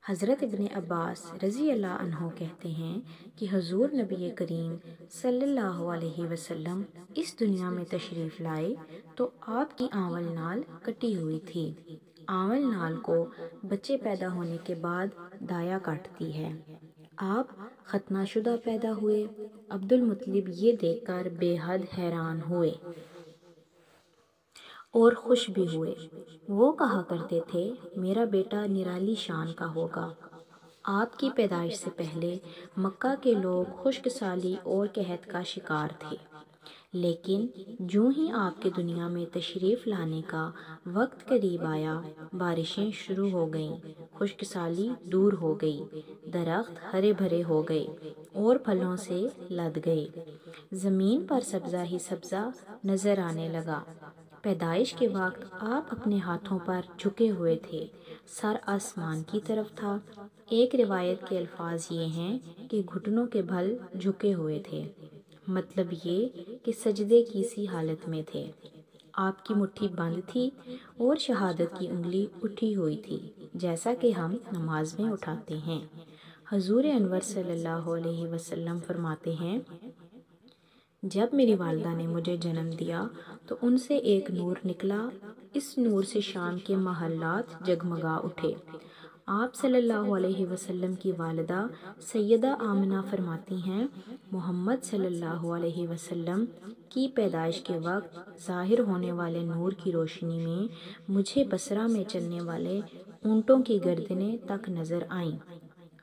حضرت ابن عباس رضی اللہ عنہ کہتے ہیں کہ حضور نبی کریم صلی اللہ علیہ وسلم اس دنیا میں تشریف لائے تو آپ کی آنول نال کٹی ہوئی تھی۔ آنول نال کو بچے پیدا ہونے کے بعد دایا کاٹتی ہے۔ آپ ختنہ شدہ پیدا ہوئے۔ عبد المطلب یہ دیکھ کر بے حد حیران ہوئے اور خوش بھی ہوئے۔ وہ کہا کرتے تھے میرا بیٹا نرالی شان کا ہوگا۔ آپ کی پیدائش سے پہلے مکہ کے لوگ خشک سالی اور قحط کا شکار تھے، لیکن جوں ہی آپ کے دنیا میں تشریف لانے کا وقت قریب آیا، بارشیں شروع ہو گئیں، خشک سالی دور ہو گئی، درخت ہرے بھرے ہو گئے اور پھلوں سے لد گئے، زمین پر سبزہ ہی سبزہ نظر آنے لگا۔ پیدائش کے وقت آپ اپنے ہاتھوں پر جھکے ہوئے تھے، سر آسمان کی طرف تھا۔ ایک روایت کے الفاظ یہ ہیں کہ گھٹنوں کے بھل جھکے ہوئے تھے، مطلب یہ کہ سجدے کی سی حالت میں تھے۔ آپ کی مٹھی بند تھی اور شہادت کی انگلی اٹھی ہوئی تھی، جیسا کہ ہم نماز میں اٹھاتے ہیں۔ حضور انور صلی اللہ علیہ وسلم فرماتے ہیں جب میری والدہ نے مجھے جنم دیا تو ان سے ایک نور نکلا، اس نور سے شام کے محلات جگمگا اٹھے۔ آپ صلی اللہ علیہ وسلم کی والدہ سیدہ آمنہ فرماتی ہیں محمد صلی اللہ علیہ وسلم کی پیدائش کے وقت ظاہر ہونے والے نور کی روشنی میں مجھے بصرہ میں چلنے والے اونٹوں کی گردنیں تک نظر آئیں۔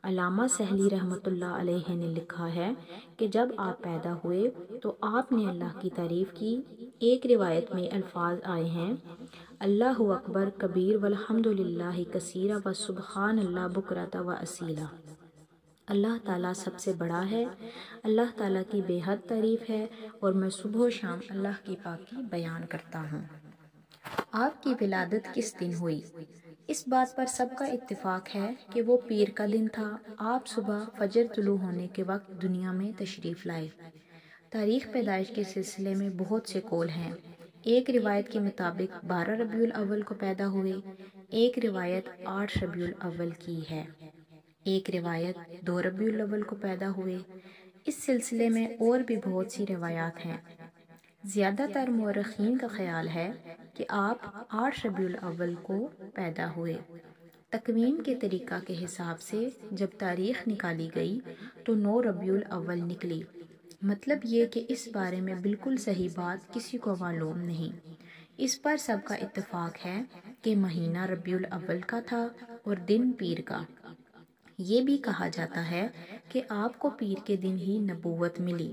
علامہ سہلی رحمۃ اللہ علیہ نے لکھا ہے کہ جب آپ پیدا ہوئے تو آپ نے اللہ کی تعریف کی۔ ایک روایت میں الفاظ آئے ہیں اللہ اکبر کبیر والحمد للہ کثیرا و سبحان اللہ بکرۃ و اصیلا۔ اللہ تعالیٰ سب سے بڑا ہے، اللہ تعالیٰ کی بے حد تعریف ہے اور میں صبح و شام اللہ کی پاکی بیان کرتا ہوں۔ آپ کی ولادت کس دن ہوئی؟ اس بات پر سب کا اتفاق ہے کہ وہ پیر کا دن تھا۔ آپ صبح فجر طلوع ہونے کے وقت دنیا میں تشریف لائے۔ تاریخ پیدائش کے سلسلے میں بہت سے قول ہیں۔ ایک روایت کے مطابق 12 ربیع الاول کو پیدا ہوئے، ایک روایت 8 ربیع الاول کی ہے، ایک روایت 2 ربیع الاول کو پیدا ہوئے۔ اس سلسلے میں اور بھی بہت سی روایات ہیں۔ زیادہ تر مورخین کا خیال ہے کہ آپ 8 ربیع الاول کو پیدا ہوئے۔ تقویم کے طریقہ کے حساب سے جب تاریخ نکالی گئی تو 9 ربیع الاول نکلی، مطلب یہ کہ اس بارے میں بالکل صحیح بات کسی کو معلوم نہیں۔ اس پر سب کا اتفاق ہے کہ مہینہ ربیع الاول کا تھا اور دن پیر کا۔ یہ بھی کہا جاتا ہے کہ آپ کو پیر کے دن ہی نبوت ملی،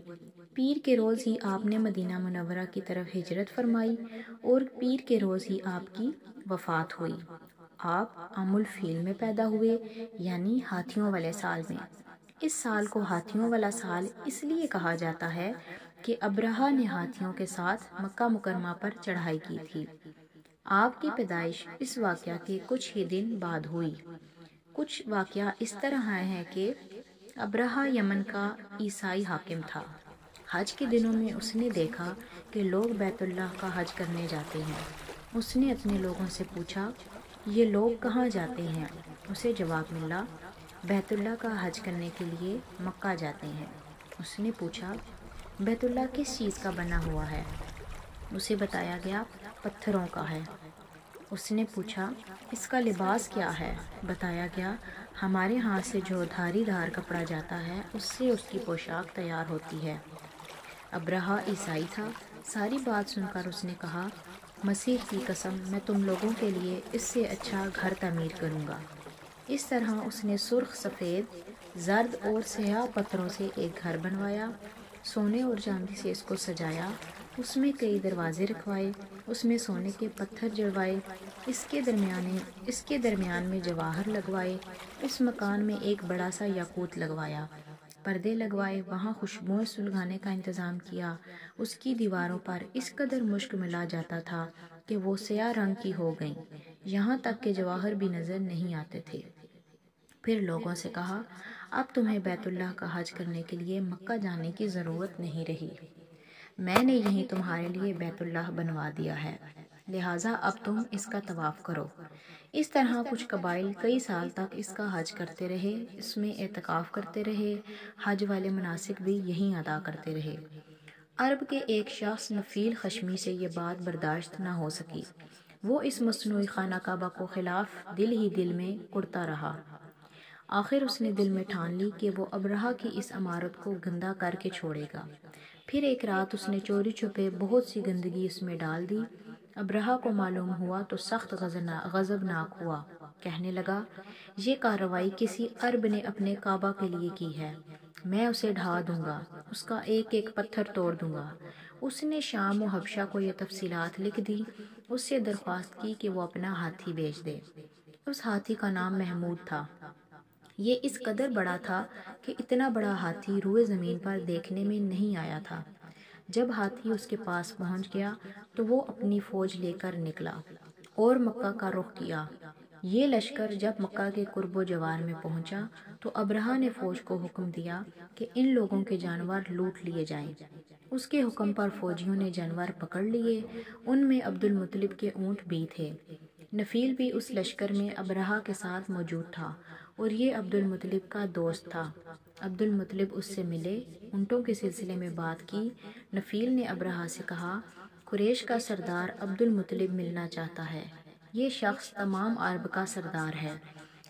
پیر کے روز ہی آپ نے مدینہ منورہ کی طرف ہجرت فرمائی اور پیر کے روز ہی آپ کی وفات ہوئی۔ آپ عام الفیل میں پیدا ہوئے، یعنی ہاتھیوں والے سال میں۔ اس سال کو ہاتھیوں والا سال اس لیے کہا جاتا ہے کہ ابرہہ نے ہاتھیوں کے ساتھ مکہ مکرمہ پر چڑھائی کی تھی۔ آپ کی پیدائش اس واقعہ کے کچھ ہی دن بعد ہوئی۔ کچھ واقعہ اس طرح ہے کہ ابرہہ یمن کا عیسائی حاکم تھا۔ حج کے دنوں میں اس نے دیکھا کہ لوگ بیت اللہ کا حج کرنے جاتے ہیں۔ اس نے اپنے لوگوں سے پوچھا یہ لوگ کہاں جاتے ہیں؟ اسے جواب ملا بیت اللہ کا حج کرنے کے لیے مکہ جاتے ہیں۔ اس نے پوچھا بیت اللہ کس چیز کا بنا ہوا ہے؟ اسے بتایا گیا پتھروں کا ہے۔ اس نے پوچھا اس کا لباس کیا ہے؟ بتایا گیا ہمارے ہاتھ سے جو دھاری دھار کپڑا جاتا ہے اس سے اس کی پوشاک تیار ہوتی ہے۔ ابرہہ عیسائی تھا۔ ساری بات سن کر اس نے کہا مسیح کی قسم میں تم لوگوں کے لیے اس سے اچھا گھر تعمیر کروں گا۔ اس طرح اس نے سرخ، سفید، زرد اور سیاہ پتھروں سے ایک گھر بنوایا، سونے اور چاندی سے اس کو سجایا، اس میں کئی دروازے رکھوائے، اس میں سونے کے پتھر جڑوائے، اس کے درمیان میں جواہر لگوائے، اس مکان میں ایک بڑا سا یاقوت لگوایا، پردے لگوائے، وہاں خوشبوئیں سلگانے کا انتظام کیا۔ اس کی دیواروں پر اس قدر مشک ملا جاتا تھا کہ وہ سیاہ رنگ کی ہو گئیں، یہاں تک کہ جواہر بھی نظر نہیں آتے تھے۔ پھر لوگوں سے کہا اب تمہیں بیت اللہ کا حج کرنے کے لیے مکہ جانے کی ضرورت نہیں رہی، میں نے یہیں تمہارے لیے بیت اللہ بنوا دیا ہے۔ لہٰذا اب تم اس کا طواف کرو۔ اس طرح کچھ قبائل کئی سال تک اس کا حج کرتے رہے، اس میں اعتکاف کرتے رہے، حج والے مناسک بھی یہیں ادا کرتے رہے۔ عرب کے ایک شخص نفیل خشمی سے یہ بات برداشت نہ ہو سکی۔ وہ اس مصنوعی خانہ کعبہ کو خلاف دل ہی دل میں کڑتا رہا۔ آخر اس نے دل میں ٹھان لی کہ وہ ابرہہ کی اس عمارت کو گندہ کر کے چھوڑے گا۔ پھر ایک رات اس نے چوری چھپے بہت سی گندگی اس میں ڈال دی۔ ابرہہ کو معلوم ہوا تو سخت غضبناک ہوا، کہنے لگا، یہ کارروائی کسی عرب نے اپنے کعبہ کے لیے کی ہے، میں اسے ڈھا دوں گا، اس کا ایک ایک پتھر توڑ دوں گا۔ اس نے شام و حبشہ کو یہ تفصیلات لکھ دی، اس سے درخواست کی کہ وہ اپنا ہاتھی بھیج دے۔ اس ہاتھی کا نام محمود تھا۔ یہ اس قدر بڑا تھا کہ اتنا بڑا ہاتھی روئے زمین پر دیکھنے میں نہیں آیا تھا۔ جب ہاتھی اس کے پاس پہنچ گیا تو وہ اپنی فوج لے کر نکلا اور مکہ کا رخ کیا۔ یہ لشکر جب مکہ کے قرب و جوار میں پہنچا تو ابرہہ نے فوج کو حکم دیا کہ ان لوگوں کے جانور لوٹ لیے جائیں۔ اس کے حکم پر فوجیوں نے جانور پکڑ لیے، ان میں عبد المطلب کے اونٹ بھی تھے۔ نفیل بھی اس لشکر میں ابرہہ کے ساتھ موجود تھا اور یہ عبد المطلب کا دوست تھا۔ عبد المطلب اس سے ملے، اونٹوں کے سلسلے میں بات کی۔ نفیل نے ابرہہ سے کہا، قریش کا سردار عبد المطلب ملنا چاہتا ہے۔ یہ شخص تمام عرب کا سردار ہے،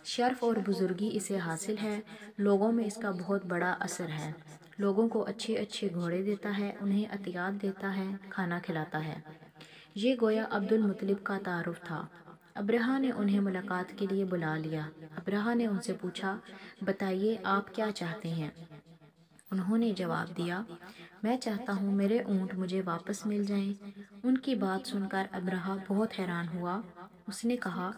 شرف اور بزرگی اسے حاصل ہے، لوگوں میں اس کا بہت بڑا اثر ہے، لوگوں کو اچھے اچھے گھوڑے دیتا ہے، انہیں عطیات دیتا ہے، کھانا کھلاتا ہے۔ یہ گویا عبد المطلب کا تعارف تھا۔ ابرہہ نے انہیں ملاقات کے لیے بلا لیا۔ ابرہہ نے ان سے پوچھا، بتائیے آپ کیا چاہتے ہیں؟ انہوں نے جواب دیا، میں چاہتا ہوں میرے اونٹ مجھے واپس مل جائیں۔ ان کی بات سن کر ابرہہ بہت حیران ہوا۔ اس نے کہا،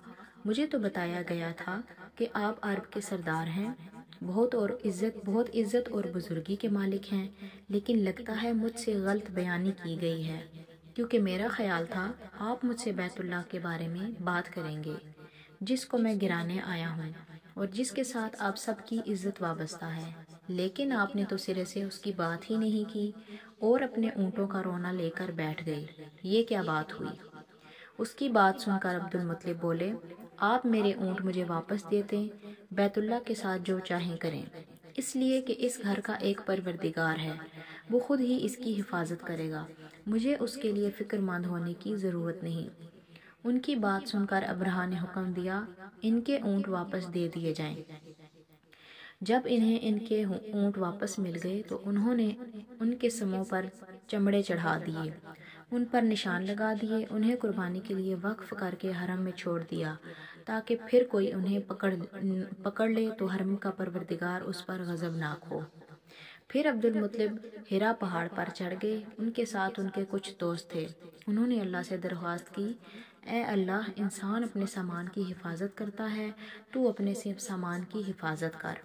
مجھے تو بتایا گیا تھا کہ آپ عرب کے سردار ہیں، بہت عزت اور بزرگی کے مالک ہیں، لیکن لگتا ہے مجھ سے غلط بیانی کی گئی ہے، کیونکہ میرا خیال تھا آپ مجھ سے بیت اللہ کے بارے میں بات کریں گے، جس کو میں گرانے آیا ہوں اور جس کے ساتھ آپ سب کی عزت وابستہ ہے، لیکن آپ نے تو سرے سے اس کی بات ہی نہیں کی اور اپنے اونٹوں کا رونا لے کر بیٹھ گئے، یہ کیا بات ہوئی؟ اس کی بات سن کر عبد المطلب بولے، آپ میرے اونٹ مجھے واپس دیتے، بیت اللہ کے ساتھ جو چاہیں کریں، اس لیے کہ اس گھر کا ایک پروردگار ہے، وہ خود ہی اس کی حفاظت کرے گا، مجھے اس کے لیے فکر مند ہونے کی ضرورت نہیں۔ ان کی بات سن کر ابرہہ نے حکم دیا، ان کے اونٹ واپس دے دیے جائیں۔ جب انہیں ان کے اونٹ واپس مل گئے تو انہوں نے ان کے سموں پر چمڑے چڑھا دیے، ان پر نشان لگا دیے، انہیں قربانی کے لیے وقف کر کے حرم میں چھوڑ دیا تاکہ پھر کوئی انہیں پکڑ لے تو حرم کا پروردگار اس پر غضبناک ہو۔ پھر عبد المطلب ہرا پہاڑ پر چڑھ گئے، ان کے ساتھ ان کے کچھ دوست تھے۔ انہوں نے اللہ سے درخواست کی، اے اللہ، انسان اپنے سامان کی حفاظت کرتا ہے، تو اپنے سامان کی حفاظت کر۔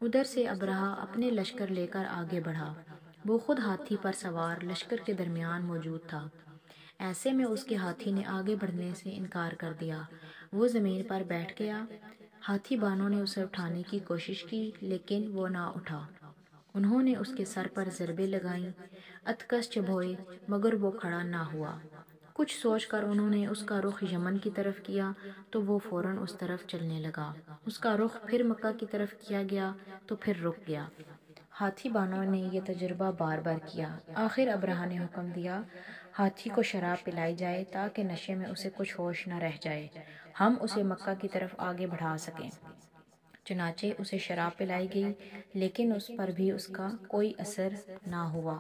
ادھر سے ابرہہ اپنے لشکر لے کر آگے بڑھا، وہ خود ہاتھی پر سوار لشکر کے درمیان موجود تھا۔ ایسے میں اس کے ہاتھی نے آگے بڑھنے سے انکار کر دیا، وہ زمین پر بیٹھ گیا۔ ہاتھی بانوں نے اسے اٹھانے کی کوشش کی لیکن وہ نہ اٹھا۔ انہوں نے اس کے سر پر ضربیں لگائیں، عطکس چبھوئے، مگر وہ کھڑا نہ ہوا۔ کچھ سوچ کر انہوں نے اس کا رخ یمن کی طرف کیا تو وہ فوراً اس طرف چلنے لگا۔ اس کا رخ پھر مکہ کی طرف کیا گیا تو پھر رک گیا۔ ہاتھی بانوں نے یہ تجربہ بار بار کیا۔ آخر ابرہہ نے حکم دیا، ہاتھی کو شراب پلائی جائے تاکہ نشے میں اسے کچھ ہوش نہ رہ جائے، ہم اسے مکہ کی طرف آگے بڑھا سکیں۔ چنانچہ اسے شراب پلائی گئی لیکن اس پر بھی اس کا کوئی اثر نہ ہوا۔